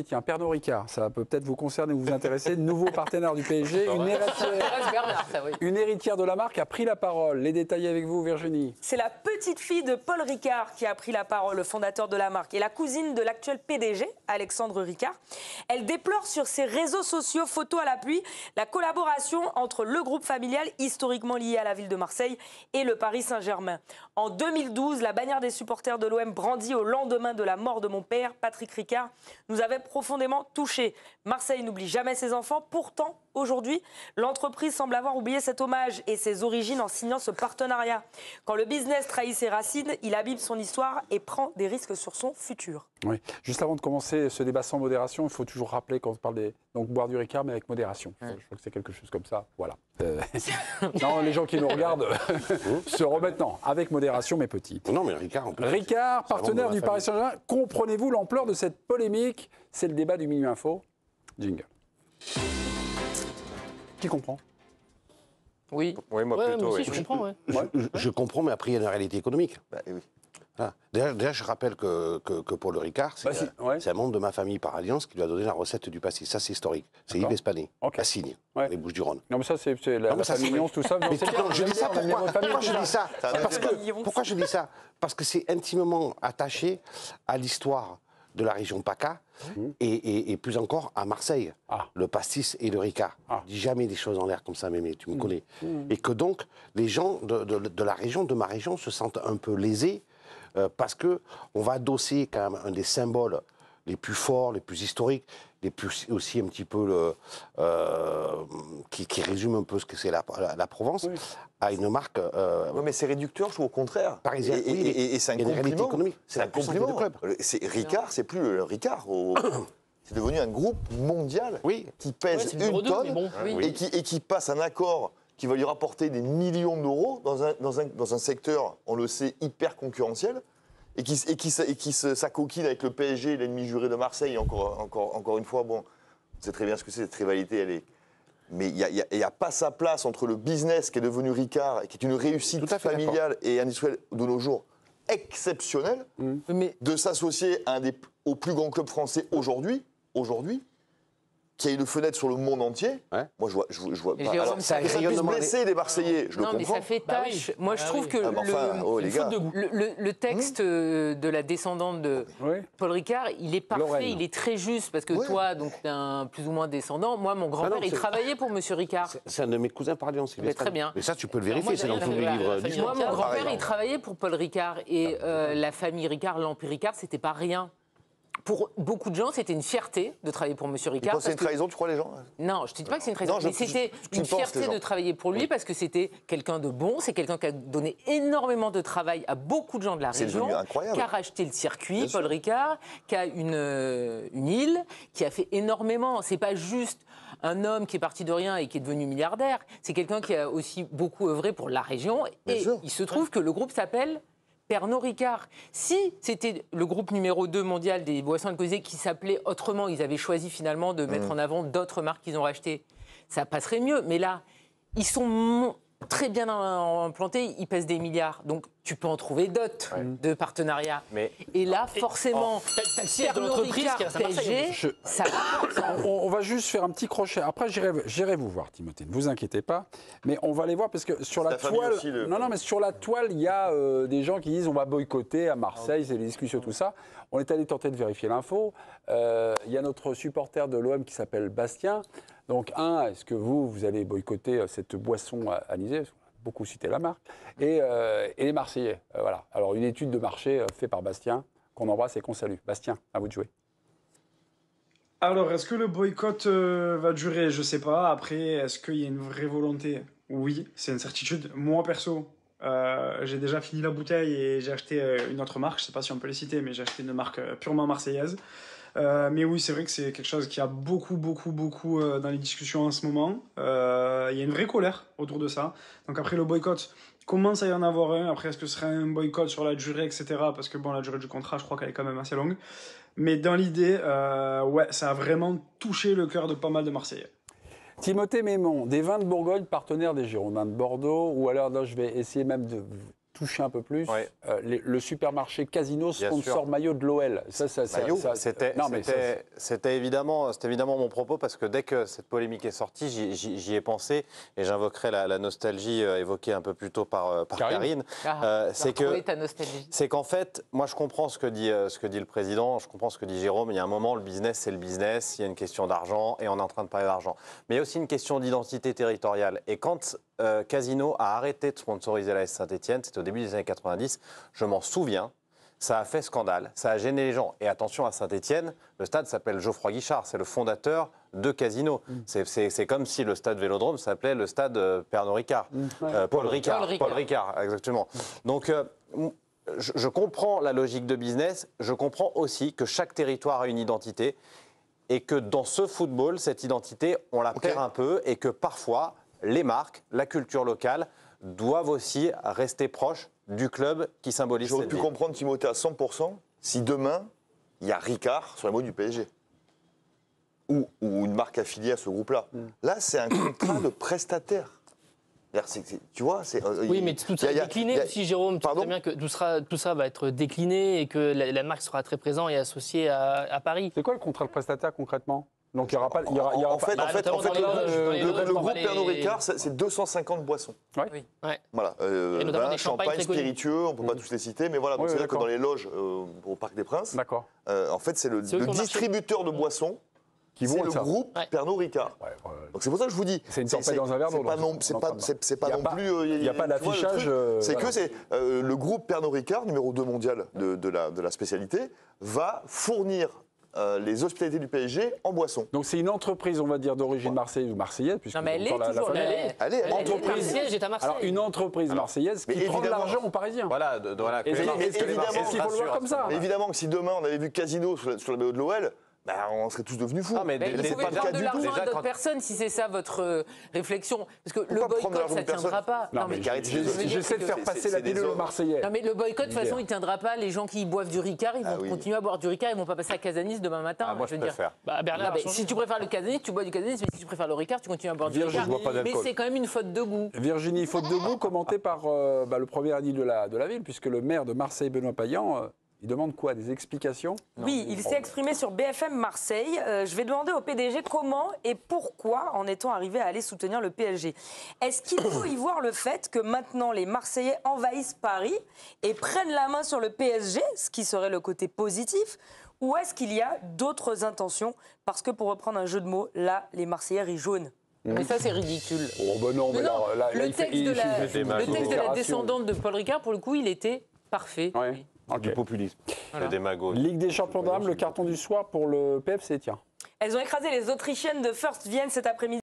Tiens, Pernod Ricard, ça peut peut-être vous concerner ou vous intéresser. Nouveau partenaire du PSG, une héritière de la marque a pris la parole. Les détails avec vous, Virginie. C'est la petite fille de Paul Ricard qui a pris la parole, le fondateur de la marque, et la cousine de l'actuel PDG, Alexandre Ricard. Elle déplore sur ses réseaux sociaux, photos à l'appui, la collaboration entre le groupe familial historiquement lié à la ville de Marseille et le Paris Saint-Germain. En 2012, la bannière des supporters de l'OM brandie au lendemain de la mort de mon père, Patrick Ricard, nous avait profondément touchés. Marseille n'oublie jamais ses enfants. Pourtant, aujourd'hui, l'entreprise semble avoir oublié cet hommage et ses origines en signant ce partenariat. Quand le business trahit ses racines, il abîme son histoire et prend des risques sur son futur. Oui. Juste avant de commencer ce débat sans modération, il faut toujours rappeler quand on parle des... Donc boire du Ricard, mais avec modération. Je crois que c'est quelque chose comme ça. Voilà. Non, les gens qui nous regardent se remettent, non, avec modération, mais petit. Non, mais Ricard, en plus. Ricard, partenaire du Paris Saint-Germain. Comprenez-vous l'ampleur de cette polémique? C'est le débat du Minuit Info. Jingle. Qui comprend? Oui. Oui, moi plutôt. Moi aussi, Oui. je comprends, ouais. Je comprends, mais après, il y a une réalité économique. Bah, oui. Voilà. Déjà, je rappelle que Paul Ricard, c'est un membre de ma famille par alliance qui lui a donné la recette du pastis. Ça, c'est historique. C'est Yves Espané, à Signe, les Bouches-du-Rhône. Non, mais ça, c'est la famille Nyons, tout ça. Mais je dis ça, pourquoi je dis ça? Pourquoi je dis ça? Parce que c'est intimement attaché à l'histoire de la région PACA et plus encore à Marseille, le pastis et le Ricard. Je dis jamais des choses en l'air comme ça, Mémé, tu me connais. Et que donc, les gens de la région, de ma région, se sentent un peu lésés parce qu'on va adosser quand même un des symboles les plus forts, les plus historiques, les plus aussi un petit peu qui résume un peu ce que c'est la Provence, à une marque. Non, mais c'est réducteur, je trouve au contraire. Parisienne. Et c'est un compliment. C'est un compliment. Ricard, c'est plus le Ricard. C'est devenu un groupe mondial qui pèse une tonne et qui passe un accord qui va lui rapporter des millions d'euros dans un secteur, on le sait, hyper concurrentiel. Et qui s'acoquine avec le PSG, l'ennemi juré de Marseille. Encore une fois, bon, on sait très bien ce que c'est, cette rivalité. Mais il n'y a pas sa place entre le business qui est devenu Ricard et qui est une réussite familiale et industrielle de nos jours exceptionnelle, de s'associer au plus grand club français aujourd'hui, qui a une fenêtre sur le monde entier. Moi, je vois pas. Alors, ça puisse blesser les Marseillais, je le comprends. Non, mais ça fait tâche. Moi, je trouve que le texte de la descendante de Paul Ricard, il est parfait, il est très juste, parce que toi, donc, tu es un plus ou moins descendant. Moi, mon grand-père, il travaillait pour Monsieur Ricard. C'est un de mes cousins par alliance. Très bien. Mais ça, tu peux le vérifier, c'est dans tous les livres d'histoire. Moi, mon grand-père, il travaillait pour Paul Ricard. Et la famille Ricard, l'Empire Ricard, c'était pas rien. Pour beaucoup de gens, c'était une fierté de travailler pour M. Ricard. C'est une trahison, tu crois, les gens? Non, je ne te dis pas que c'est une trahison, mais c'était une fierté de travailler pour lui parce que c'était quelqu'un de bon, c'est quelqu'un qui a donné énormément de travail à beaucoup de gens de la région, qui a racheté le circuit, Paul Ricard, qui a une île, qui a fait énormément. C'est pas juste un homme qui est parti de rien et qui est devenu milliardaire, c'est quelqu'un qui a aussi beaucoup œuvré pour la région. Et il se trouve que le groupe s'appelle Pernod Ricard. Si c'était le groupe numéro 2 mondial des boissons alcoolisées qui s'appelait autrement, ils avaient choisi finalement de mettre en avant d'autres marques qu'ils ont rachetées, ça passerait mieux. Mais là, ils sont très bien implantés, ils pèsent des milliards. Donc, tu peux en trouver d'autres de partenariats. Et là, forcément, Pernod Ricard, PSG, ça... On va juste faire un petit crochet. Après, j'irai vous voir, Timothée. Ne vous inquiétez pas. Mais on va aller voir parce que sur la toile... Non, mais sur la toile, il y a des gens qui disent on va boycotter à Marseille, c'est des discussions, tout ça. On est allé tenter de vérifier l'info. Il y a notre supporter de l'OM qui s'appelle Bastien. Donc, est-ce que vous allez boycotter cette boisson anisée? Beaucoup cité la marque, et les Marseillais. Voilà. Alors, une étude de marché faite par Bastien, qu'on embrasse et qu'on salue. Bastien, à vous de jouer. Alors, est-ce que le boycott va durer? Je sais pas. Après, est-ce qu'il y a une vraie volonté? Oui, c'est une certitude. Moi, perso, j'ai déjà fini la bouteille et j'ai acheté une autre marque. Je sais pas si on peut les citer, mais j'ai acheté une marque purement marseillaise. Mais oui, c'est vrai que c'est quelque chose qui a beaucoup dans les discussions en ce moment. Il y a une vraie colère autour de ça. Donc après le boycott, commence à y en avoir un. Après, est-ce que ce serait un boycott sur la durée, etc. Parce que bon, la durée du contrat, je crois qu'elle est quand même assez longue. Mais dans l'idée, ça a vraiment touché le cœur de pas mal de Marseillais. Timothée Mémon, des vins de Bourgogne, partenaire des Girondins de Bordeaux, ou alors là, je vais essayer même de toucher un peu plus. Oui. Le supermarché Casino sponsor maillot de l'OL. C'était évidemment mon propos, parce que dès que cette polémique est sortie, j'y ai pensé, et j'invoquerai la nostalgie évoquée un peu plus tôt par Karine. C'est qu'en fait, moi je comprends ce que dit le président, je comprends ce que dit Jérôme. Il y a un moment, le business, c'est le business, il y a une question d'argent, et on est en train de parler d'argent. Mais il y a aussi une question d'identité territoriale. Et quand Casino a arrêté de sponsoriser l'AS Saint-Etienne, c'était au début des années 90, je m'en souviens, ça a fait scandale, ça a gêné les gens. Et attention, à Saint-Etienne, le stade s'appelle Geoffroy Guichard, c'est le fondateur de Casino. C'est comme si le stade Vélodrome s'appelait le stade Pernod Ricard. Paul Ricard, exactement. Donc, je comprends la logique de business, je comprends aussi que chaque territoire a une identité, et que dans ce football, cette identité, on la perd un peu, et que parfois, les marques, la culture locale doivent aussi rester proches du club qui symbolise cette ville. J'aurais pu comprendre Timothée à 100% si demain, il y a Ricard sur la mode du PSG. Ou une marque affiliée à ce groupe-là. Là, c'est un contrat de prestataire. Tu vois, oui, mais tout ça est décliné aussi, Jérôme. Tu sais bien que tout ça va être décliné et que la marque sera très présente et associée à Paris. C'est quoi le contrat de prestataire concrètement? Donc il n'y aura pas. En fait, le groupe Pernod Ricard, c'est 250 boissons. Oui. Voilà. Champagne, spiritueux, on ne peut pas tous les citer, mais voilà. C'est-à-dire que dans les loges au Parc des Princes, en fait, c'est le distributeur de boissons. C'est le groupe Pernod Ricard. Donc c'est pour ça que je vous dis. C'est une tempête dans un verre d'eau. C'est pas non plus. Il n'y a pas d'affichage. C'est que le groupe Pernod Ricard, numéro 2 mondial de la spécialité, va fournir les hospitalités du PSG en boissons. Donc c'est une entreprise, on va dire, d'origine marseillaise ou marseillaise, puisque non, mais elle est toujours Alors une entreprise marseillaise qui prend de l'argent aux Parisiens. Voilà. Est-ce qu'il faut le voir comme ça? Évidemment que si demain on avait vu Casino sur le maillot de l'OL, on serait tous devenus fous. Mais vous pouvez prendre de l'argent à d'autres personnes si c'est ça votre réflexion. Parce que le boycott, ça ne tiendra pas. Non, mais j'essaie de faire passer la pilule aux Marseillais. Non, mais le boycott, de toute façon, il ne tiendra pas. Les gens qui boivent du Ricard, ils vont continuer à boire du Ricard. Ils ne vont pas passer à Casanis demain matin. Moi, je préfère. Si tu préfères le Casanis, tu bois du Casanis. Mais si tu préfères le Ricard, tu continues à boire du Ricard. Mais c'est quand même une faute de goût. Virginie, faute de goût, commentée par le premier édile de la ville, puisque le maire de Marseille, Benoît Payan, il demande quoi? Des explications? Oui, il s'est exprimé sur BFM Marseille. Je vais demander au PDG comment et pourquoi en est-on arrivé à aller soutenir le PSG. Est-ce qu'il faut y voir le fait que maintenant les Marseillais envahissent Paris et prennent la main sur le PSG, ce qui serait le côté positif, ou est-ce qu'il y a d'autres intentions? Parce que pour reprendre un jeu de mots, là, les Marseillais rient jaune. Mais ça, c'est ridicule. Oh ben non, mais là, le texte de la descendante de Paul Ricard, pour le coup, il était parfait. Oui. Du populisme. Voilà. Des magos. Ligue des champions d'âme, le carton du soir pour le PFC, tiens. Elles ont écrasé les Autrichiennes de First Vienne cet après-midi.